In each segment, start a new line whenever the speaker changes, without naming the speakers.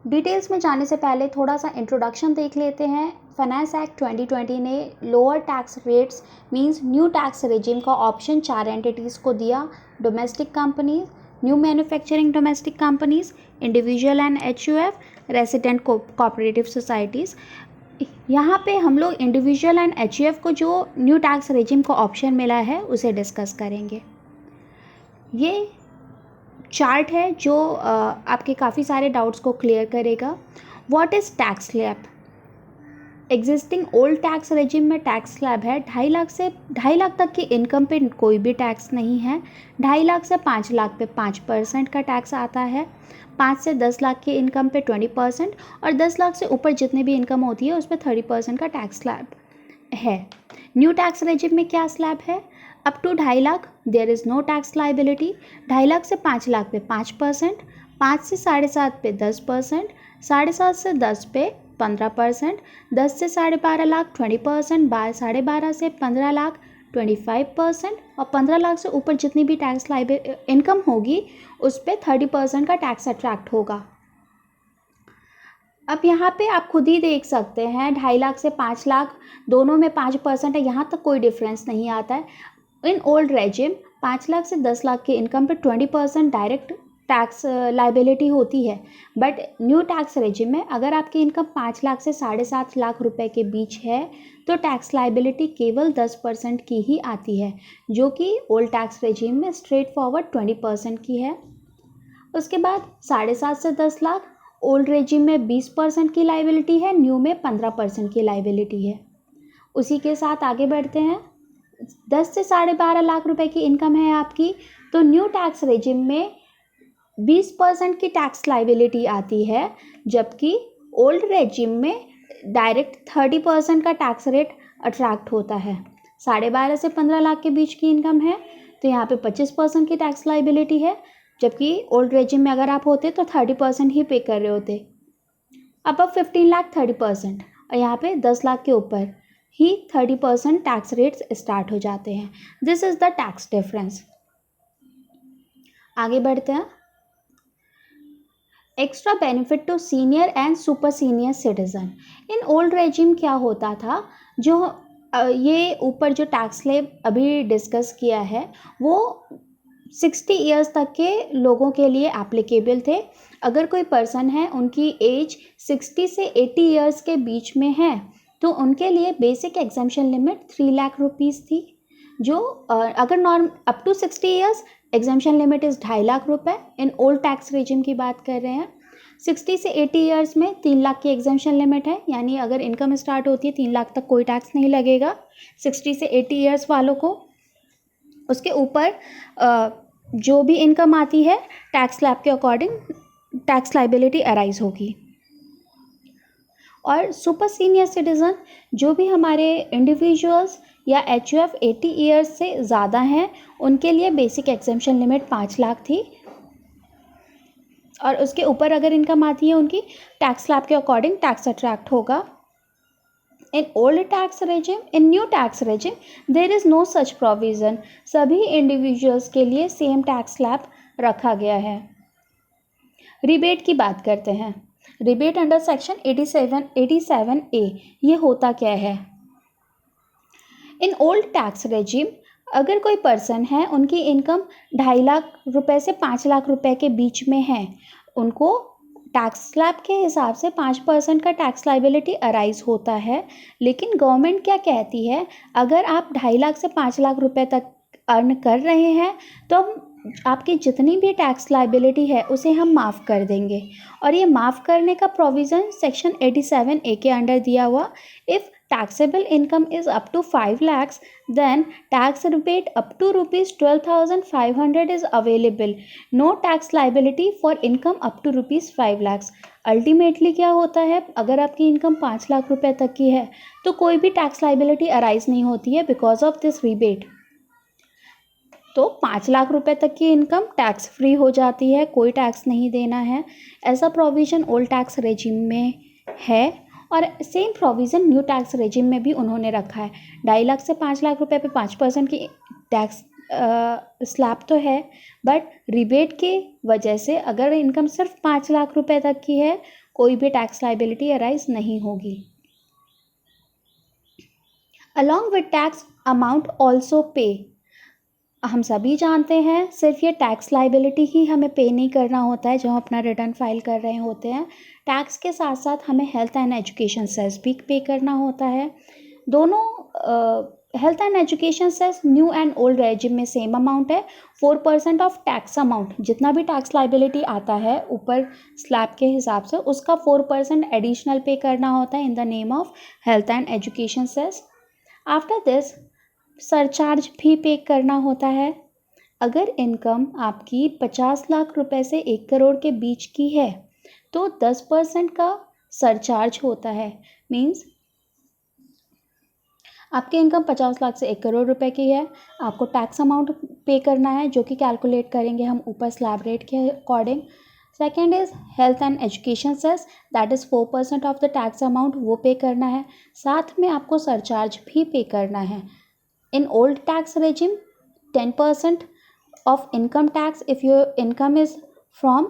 Details में जाने से पहले थोड़ा सा इंट्रोडक्शन देख लेते हैं। फाइनेंस एक्ट 2020 ने lower tax rates means new tax regime का ऑप्शन 4 एंटिटीज़ को दिया। Domestic companies, new manufacturing domestic companies, individual and HUF, resident cooperative societies. यहाँ पे हम लोग इंडिविजुअल एंड HUF को जो न्यू टैक्स रेजिम का ऑप्शन मिला है उसे डिस्कस करेंगे। ये चार्ट है जो आपके काफ़ी सारे डाउट्स को क्लियर करेगा। What is tax slab? Existing old tax regime में टैक्स स्लैब है 2.5 लाख तक की इनकम पे कोई भी टैक्स नहीं है। 2.5 लाख से 5 लाख पे 5% का टैक्स आता है। 5 से 10 लाख की इनकम पे 20% और 10 लाख से ऊपर जितनी भी इनकम होती है उस पर 30% का टैक्स स्लैब है। न्यू टैक्स रेजिम में क्या स्लैब है? Up to 2.5 lakh there is no tax liability. 2.5 lakh से 5 लाख पे 5%, 5 से 7.5 पे 10%, 7.5 से 10 पे 15%, 10 से 12.5 लाख 20%, 12.5 से 15 लाख 25% और 15 लाख से ऊपर जितनी भी टैक्स इनकम होगी उस पर 30% का टैक्स अट्रैक्ट होगा। अब यहाँ पे आप खुद ही देख सकते हैं 2.5 लाख से 5 लाख दोनों में 5% है, यहाँ तक कोई डिफरेंस नहीं आता है। इन ओल्ड रेजिम 5 लाख से 10 लाख की इनकम पे 20% डायरेक्ट टैक्स लाइबिलिटी होती है, बट न्यू टैक्स रेजिम में अगर आपकी इनकम 5 लाख से 7.5 लाख रुपए के बीच है तो टैक्स लाइबिलिटी केवल 10% की ही आती है, जो कि ओल्ड टैक्स रेजिम में स्ट्रेट फॉरवर्ड 20% की है। उसके बाद 7.5 से 10 लाख ओल्ड रेजिम में 20% की लाइबिलिटी है, न्यू में 15% की लाइबिलिटी है। उसी के साथ आगे बढ़ते हैं। 10 से 12.5 लाख रुपए की इनकम है आपकी तो न्यू टैक्स रेजिम में 20% की टैक्स लाइबिलिटी आती है, जबकि ओल्ड रेजिम में डायरेक्ट 30% का टैक्स रेट अट्रैक्ट होता है। 12.5 से 15 लाख के बीच की इनकम है तो यहाँ पे 25% की टैक्स लाइबिलिटी है, जबकि ओल्ड रेजिम में अगर आप होते तो 30% ही पे कर रहे होते। अब 15 लाख 30% और यहाँ पे 10 लाख के ऊपर ही 30% टैक्स रेट्स स्टार्ट हो जाते हैं। This is the tax difference. आगे बढ़ते हैं। Extra benefit to senior and super senior citizen. In old regime क्या होता था, जो ये ऊपर जो टैक्स स्लैब अभी डिस्कस किया है वो 60 ईयर्स तक के लोगों के लिए एप्लीकेबल थे। अगर कोई पर्सन है उनकी एज 60 से 80 ईयर्स के बीच में है तो उनके लिए basic exemption limit 3 lakh rupees थी, जो अगर norm up to 60 years exemption limit is 2.5 lakh रुपए। इन ओल्ड टैक्स रेजिम की बात कर रहे हैं। 60 से 80 ईयर्स में 3 लाख की एग्जम्पशन लिमिट है, यानी अगर इनकम स्टार्ट होती है 3 लाख तक कोई टैक्स नहीं लगेगा 60 से 80 ईयर्स वालों को। उसके ऊपर जो भी इनकम आती है टैक्स स्लैब के अकॉर्डिंग टैक्स लाइबिलिटी अराइज होगी। और सुपर सीनियर सिटीज़न जो भी हमारे इंडिविजुअल्स या HUF 80 ईयर्स से ज़्यादा हैं उनके लिए बेसिक एग्जम्पशन लिमिट 5 लाख थी, और उसके ऊपर अगर इनकम आती है उनकी टैक्स स्लैब के अकॉर्डिंग टैक्स अट्रैक्ट होगा। In old tax regime, in new tax regime there is no such provision. सभी इंडिविजुअल्स के लिए सेम टैक्स स्लैब रखा गया है। रिबेट की बात करते हैं। रिबेट अंडर सेक्शन 87A ये होता क्या है? इन ओल्ड टैक्स रेजिम अगर कोई पर्सन है उनकी इनकम 2.5 लाख रुपए से 5 लाख रुपए के बीच में है, उनको टैक्स स्लैब के हिसाब से 5% का टैक्स लाइबिलिटी अराइज होता है। लेकिन गवर्नमेंट क्या कहती है, अगर आप 2.5 लाख से 5 लाख रुपए तक अर्न कर रहे हैं तो आपकी जितनी भी टैक्स लाइबिलिटी है उसे हम माफ़ कर देंगे। और ये माफ़ करने का प्रोविज़न सेक्शन 87A के अंडर दिया हुआ। If taxable income is up to 5 lakhs then tax rebate up to rupees 12,500 is available. No tax liability for income up to rupees 5 lakhs. Ultimately क्या होता है, अगर आपकी इनकम 5 लाख रुपए तक की है तो कोई भी टैक्स लाइबिलिटी अराइज नहीं होती है बिकॉज ऑफ दिस रिबेट। तो 5 लाख रुपए तक की इनकम टैक्स फ्री हो जाती है, कोई टैक्स नहीं देना है। ऐसा प्रोविज़न ओल्ड टैक्स रेजिम में है और same provision new tax regime में भी उन्होंने रखा है। 2.5 लाख से 5 लाख रुपए पे 5% की टैक्स स्लैब तो है, बट रिबेट की वजह से अगर इनकम सिर्फ 5 लाख रुपए तक की है कोई भी टैक्स लाइबिलिटी अराइज नहीं होगी। Along with tax amount also पे, हम सभी जानते हैं सिर्फ ये टैक्स लाइबिलिटी ही हमें पे नहीं करना होता है जब हम अपना रिटर्न फाइल कर रहे होते हैं। टैक्स के साथ साथ हमें हेल्थ एंड एजुकेशन सेस भी पे करना होता है। दोनों health and education cess new and old regime में सेम अमाउंट है। 4% ऑफ टैक्स अमाउंट, जितना भी टैक्स लाइबिलिटी आता है ऊपर स्लैब के हिसाब से, उसका 4% एडिशनल पे करना होता है in the name of health and education cess. After this surcharge भी पे करना होता है। अगर इनकम आपकी 50 लाख रुपए से 1 करोड़ के बीच की है तो 10% का सरचार्ज होता है। मीन्स आपकी इनकम 50 लाख से 1 करोड़ रुपए की है, आपको टैक्स अमाउंट पे करना है जो कि कैलकुलेट करेंगे हम ऊपर स्लैब रेट के according. Second is health and education cess, that is 4% of the tax amount, वो पे करना है। साथ में आपको सरचार्ज भी पे करना है। In old tax regime, 10% of income tax if your income is from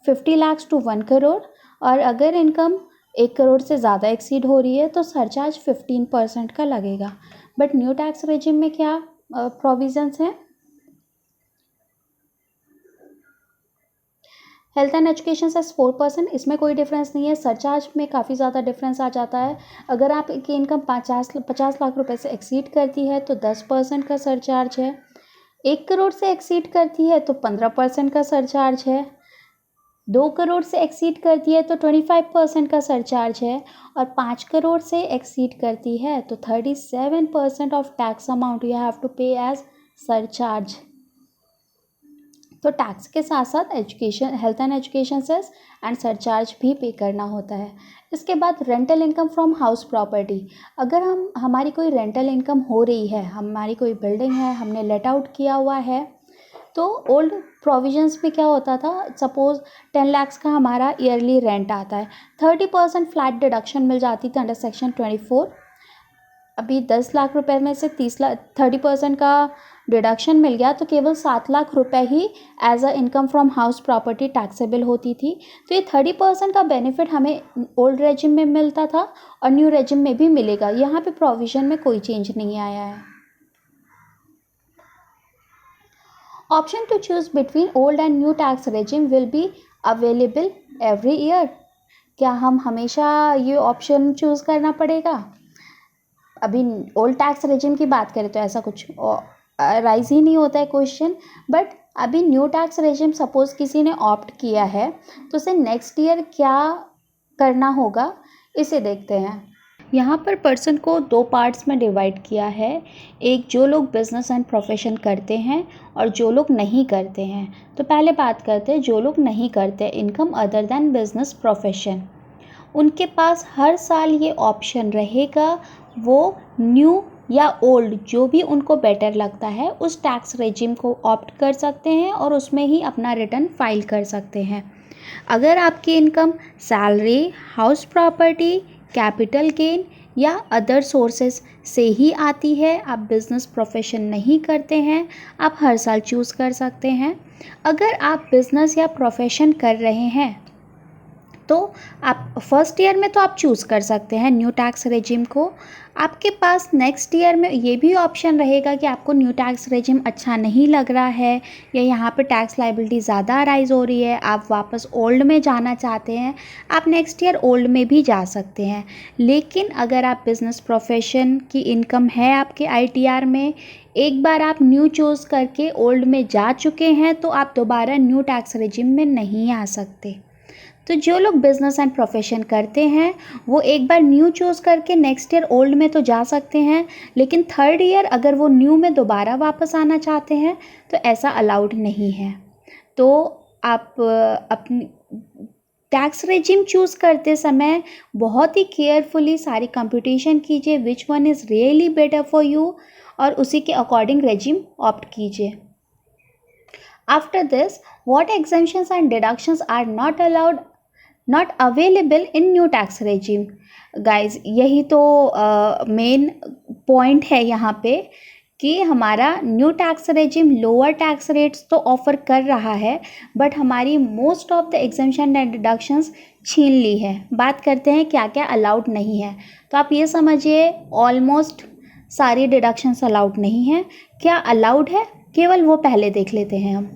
50 lakhs to 1 crore, और अगर इनकम 1 करोड़ से ज़्यादा एक्सीड हो रही है तो सरचार्ज 15% का लगेगा। बट न्यू टैक्स रेजिम में क्या प्रोविजंस हैं? हेल्थ एंड एजुकेशन से 4%, इसमें कोई डिफरेंस नहीं है। सरचार्ज में काफ़ी ज़्यादा डिफरेंस आ जाता है। अगर आपकी इनकम 50 लाख रुपए से एक्सीड करती है तो 10% का सरचार्ज है। 1 करोड़ से एक्सीड करती है तो 15% का सरचार्ज है। 2 करोड़ से एक्सीड करती है तो 25% का सरचार्ज है। और 5 करोड़ से एक्सीड करती है तो 37% of tax amount you have to pay as surcharge. तो टैक्स के साथ साथ education, health and education cess and surcharge भी पे करना होता है। इसके बाद rental income from house property, अगर हमारी कोई रेंटल इनकम हो रही है, हमारी कोई बिल्डिंग है, हमने लेट आउट किया हुआ है, तो ओल्ड प्रोविजंस में क्या होता था, सपोज 10 लाख्स का हमारा ईयरली रेंट आता है, 30% फ्लैट डिडक्शन मिल जाती थी अंडर सेक्शन 24। अभी 10 लाख रुपए में से 30% का डिडक्शन मिल गया तो केवल 7 लाख रुपए ही as a income from house property taxable होती थी। तो ये 30% का बेनिफिट हमें ओल्ड रेजिम में मिलता था और न्यू रेजिम में भी मिलेगा। यहाँ पे प्रोविजन में कोई चेंज नहीं आया है। Option to choose between old and new tax regime will be available every year. क्या हम हमेशा ये ऑप्शन चूज करना पड़ेगा? अभी ओल्ड टैक्स रेजिम की बात करें तो ऐसा कुछ राइज ही नहीं होता है क्वेश्चन। बट अभी न्यू टैक्स रेजिम सपोज किसी ने ऑप्ट किया है तो उसे नेक्स्ट ईयर क्या करना होगा, इसे देखते हैं। यहाँ पर पर्सन को 2 पार्ट्स में डिवाइड किया है। एक जो लोग बिजनेस एंड प्रोफेशन करते हैं और जो लोग नहीं करते हैं। तो पहले बात करते हैं जो लोग नहीं करते, income other than business profession. उनके पास हर साल ये ऑप्शन रहेगा, वो न्यू या ओल्ड जो भी उनको बेटर लगता है उस टैक्स रेजिम को ऑप्ट कर सकते हैं और उसमें ही अपना रिटर्न फाइल कर सकते हैं। अगर आपकी income salary, house property, capital gain या अदर सोर्सेज से ही आती है, आप बिज़नेस प्रोफेशन नहीं करते हैं, आप हर साल चूज़ कर सकते हैं। अगर आप बिज़नेस या प्रोफेशन कर रहे हैं तो आप फर्स्ट ईयर में तो आप चूज़ कर सकते हैं न्यू टैक्स रेजिम को। आपके पास नेक्स्ट ईयर में ये भी ऑप्शन रहेगा कि आपको न्यू टैक्स रेजिम अच्छा नहीं लग रहा है या यहाँ पे टैक्स लाइबिलिटी ज़्यादा अराइज हो रही है, आप वापस ओल्ड में जाना चाहते हैं, आप नेक्स्ट ईयर ओल्ड में भी जा सकते हैं। लेकिन अगर आप बिज़नेस प्रोफेशन की इनकम है आपके ITR में, एक बार आप न्यू चूज़ करके ओल्ड में जा चुके हैं तो आप दोबारा न्यू टैक्स रेजिम में नहीं आ सकते। तो जो लोग बिज़नेस एंड प्रोफेशन करते हैं वो एक बार न्यू चूज़ करके नेक्स्ट ईयर ओल्ड में तो जा सकते हैं, लेकिन थर्ड ईयर अगर वो न्यू में दोबारा वापस आना चाहते हैं तो ऐसा अलाउड नहीं है। तो आप अपनी टैक्स रेजिम चूज़ करते समय बहुत ही केयरफुली सारी कंप्यूटेशन कीजिए, which one is really better for you, और उसी के अकॉर्डिंग रेजिम ऑप्ट कीजिए। After this, what exemptions and deductions are not available in new tax regime? Guys, यही तो मेन पॉइंट है यहाँ पे कि हमारा new tax regime lower tax rates तो ऑफ़र कर रहा है, बट हमारी most of the exemption and deductions छीन ली है। बात करते हैं क्या क्या अलाउड नहीं है। तो आप ये समझिए ऑलमोस्ट सारी डिडक्शंस अलाउड नहीं है। क्या अलाउड है केवल वो पहले देख लेते हैं हम।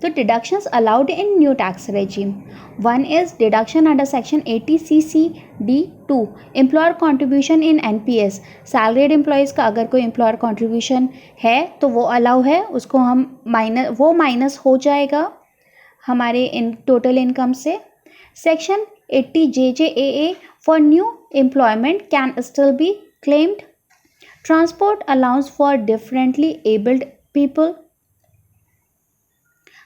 तो deductions allowed in new tax regime, one is deduction under section 80CC(d)(2) employer contribution in NPS। Salaried employees का अगर कोई एम्प्लॉयर कॉन्ट्रीब्यूशन है तो वो अलाउ है, उसको हम माइनस हो जाएगा हमारे टोटल इनकम से। Section 80JJAA for new employment can still be claimed. Transport allowance for differently abled people.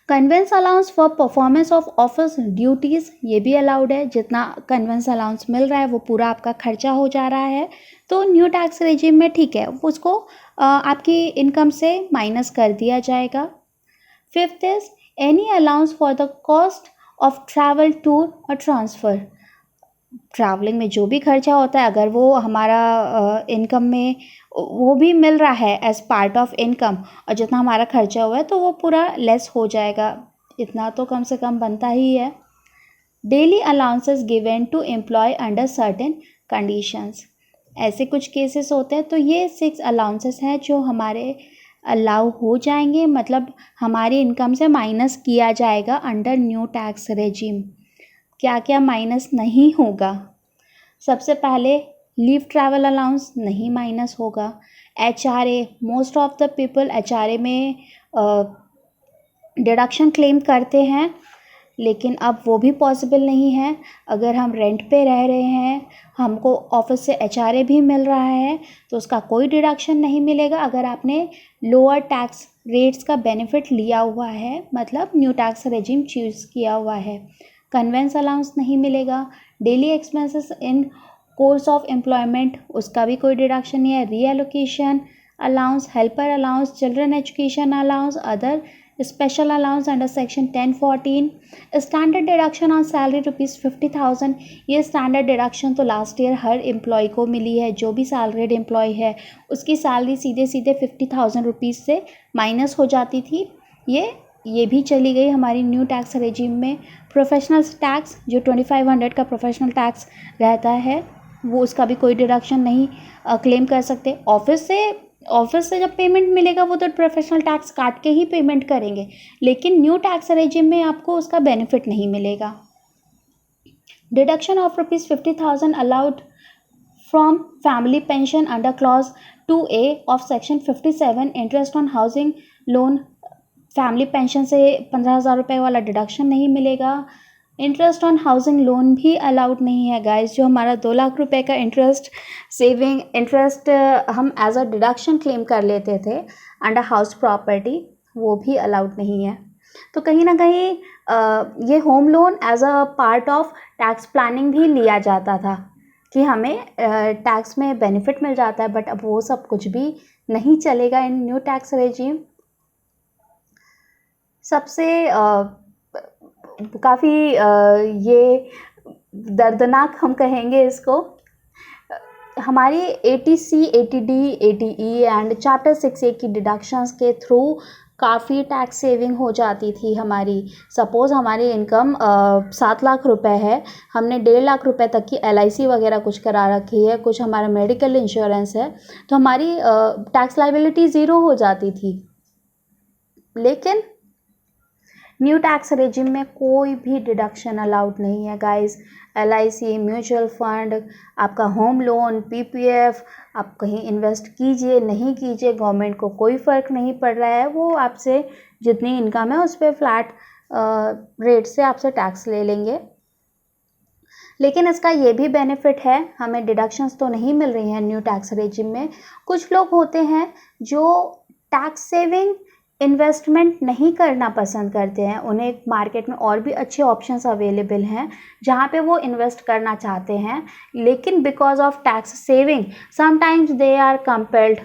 Convince allowance for performance of office duties, ये भी अलाउड है। जितना कन्वेंस अलाउंस मिल रहा है वो पूरा आपका खर्चा हो जा रहा है, तो न्यू टैक्स रेजिम में ठीक है, उसको आपकी इनकम से माइनस कर दिया जाएगा। Fifth is any allowance for the cost of travel, tour और ट्रांसफ़र। ट्रैवलिंग में जो भी खर्चा होता है अगर वो हमारा इनकम में वो भी मिल रहा है एज पार्ट ऑफ इनकम, और जितना हमारा खर्चा हुआ है तो वो पूरा लेस हो जाएगा, इतना तो कम से कम बनता ही है। Daily allowances given to employ under certain conditions, ऐसे कुछ केसेस होते हैं। तो ये 6 अलाउंसेस हैं जो हमारे अलाउ हो जाएंगे, मतलब हमारी इनकम से माइनस किया जाएगा अंडर न्यू टैक्स रेजिम। क्या क्या माइनस नहीं होगा? सबसे पहले लीव ट्रैवल अलाउंस नहीं माइनस होगा। HRA, most of the people HRA में डिडक्शन क्लेम करते हैं, लेकिन अब वो भी पॉसिबल नहीं है। अगर हम रेंट पे रह रहे हैं, हमको ऑफिस से HRA भी मिल रहा है, तो उसका कोई डिडक्शन नहीं मिलेगा अगर आपने लोअर टैक्स रेट्स का बेनिफिट लिया हुआ है, मतलब न्यू टैक्स रेजिम चूज़ किया हुआ है। कन्वेंस अलाउंस नहीं मिलेगा। Daily expenses in course of employment, उसका भी कोई डिडक्शन नहीं है। Reallocation allowance, helper allowance, children education allowance, other special allowance under section 1014। Standard deduction on salary ₹50,000, ये स्टैंडर्ड डिडक्शन तो लास्ट ईयर हर एम्प्लॉय को मिली है। जो भी सैलरीड एम्प्लॉय है उसकी सैलरी सीधे सीधे ₹50,000 से माइनस हो जाती थी। ये भी चली गई हमारी न्यू टैक्स रेजिम में। प्रोफेशनल टैक्स जो 2500 का प्रोफेशनल टैक्स रहता है, वो उसका भी कोई डिडक्शन नहीं क्लेम कर सकते। ऑफिस से जब पेमेंट मिलेगा वो तो प्रोफेशनल टैक्स काट के ही पेमेंट करेंगे, लेकिन न्यू टैक्स रेजिम में आपको उसका बेनिफिट नहीं मिलेगा। Deduction of ₹50,000 allowed from family pension under clause 2A of section 57। Interest on housing loan, family pension से 15,000 रुपये वाला डिडक्शन नहीं मिलेगा। इंटरेस्ट ऑन हाउसिंग लोन भी अलाउड नहीं है गाइस। जो हमारा 2 लाख रुपए का सेविंग इंटरेस्ट हम एज अ डिडक्शन क्लेम कर लेते थे अंडर हाउस प्रॉपर्टी, वो भी अलाउड नहीं है। तो कहीं ना कहीं ये home loan as a part of tax planning भी लिया जाता था कि हमें टैक्स में बेनिफिट मिल जाता है, बट अब वो सब कुछ भी नहीं चलेगा इन न्यू टैक्स रेजिम। सबसे काफ़ी ये दर्दनाक हम कहेंगे इसको, हमारी 80C, 80D, 80E and chapter 6A की डिडक्शंस के थ्रू काफ़ी टैक्स सेविंग हो जाती थी हमारी। सपोज़ हमारी इनकम 7 लाख रुपए है, हमने 1.5 लाख रुपए तक की LIC वगैरह कुछ करा रखी है, कुछ हमारा मेडिकल इंश्योरेंस है, तो हमारी टैक्स लाइबिलिटी ज़ीरो हो जाती थी। लेकिन न्यू टैक्स रेजिम में कोई भी डिडक्शन अलाउड नहीं है गाइस। LIC, म्यूचुअल फंड, आपका होम लोन, PPF, आप कहीं इन्वेस्ट कीजिए नहीं कीजिए, गवर्नमेंट को कोई फ़र्क नहीं पड़ रहा है। वो आपसे जितनी इनकम है उस पर फ्लैट रेट से आपसे टैक्स ले लेंगे। लेकिन इसका ये भी बेनिफिट है, हमें डिडक्शंस तो नहीं मिल रही हैं न्यू टैक्स रेजिम में। कुछ लोग होते हैं जो टैक्स सेविंग इन्वेस्टमेंट नहीं करना पसंद करते हैं, उन्हें मार्केट में और भी अच्छे ऑप्शंस अवेलेबल हैं जहाँ पे वो इन्वेस्ट करना चाहते हैं, लेकिन because of tax saving sometimes they are compelled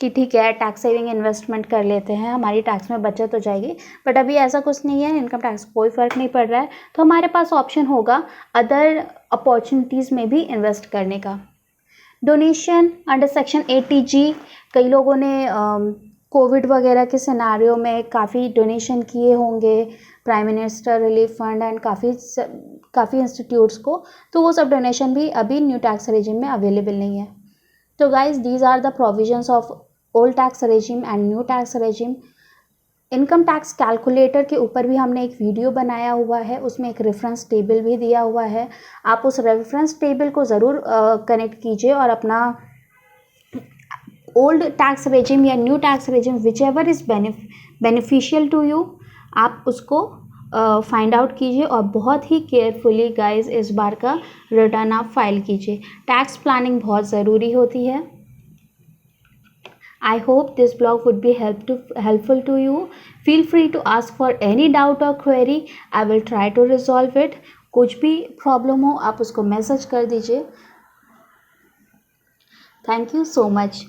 कि ठीक है टैक्स सेविंग इन्वेस्टमेंट कर लेते हैं, हमारी टैक्स में बचत हो जाएगी। बट अभी ऐसा कुछ नहीं है, इनकम टैक्स कोई फ़र्क नहीं पड़ रहा है, तो हमारे पास ऑप्शन होगा अदर अपॉर्चुनिटीज़ में भी इन्वेस्ट करने का। डोनेशन अंडर सेक्शन 80G, कई लोगों ने कोविड वगैरह के सिनारियो में काफ़ी डोनेशन किए होंगे prime minister relief fund and काफ़ी इंस्टीट्यूट्स को, तो वो सब डोनेशन भी अभी न्यू टैक्स रेजिम में अवेलेबल नहीं है। तो guys these are the provisions of old tax regime and new tax regime. Income tax calculator के ऊपर भी हमने एक वीडियो बनाया हुआ है, उसमें एक रेफरेंस टेबल भी दिया हुआ है, आप उस रेफरेंस टेबल को ज़रूर कनेक्ट कीजिए और अपना ओल्ड टैक्स रेजिम या new tax regime which ever is beneficial to you, आप उसको फाइंड आउट कीजिए और बहुत ही केयरफुली गाइज इस बार का रिटर्न आप फाइल कीजिए। टैक्स प्लानिंग बहुत ज़रूरी होती है। I hope this blog would be helpful to you. Feel free to ask for any doubt or query. I will try to resolve it. कुछ भी प्रॉब्लम हो आप उसको मैसेज कर दीजिए। Thank you so much.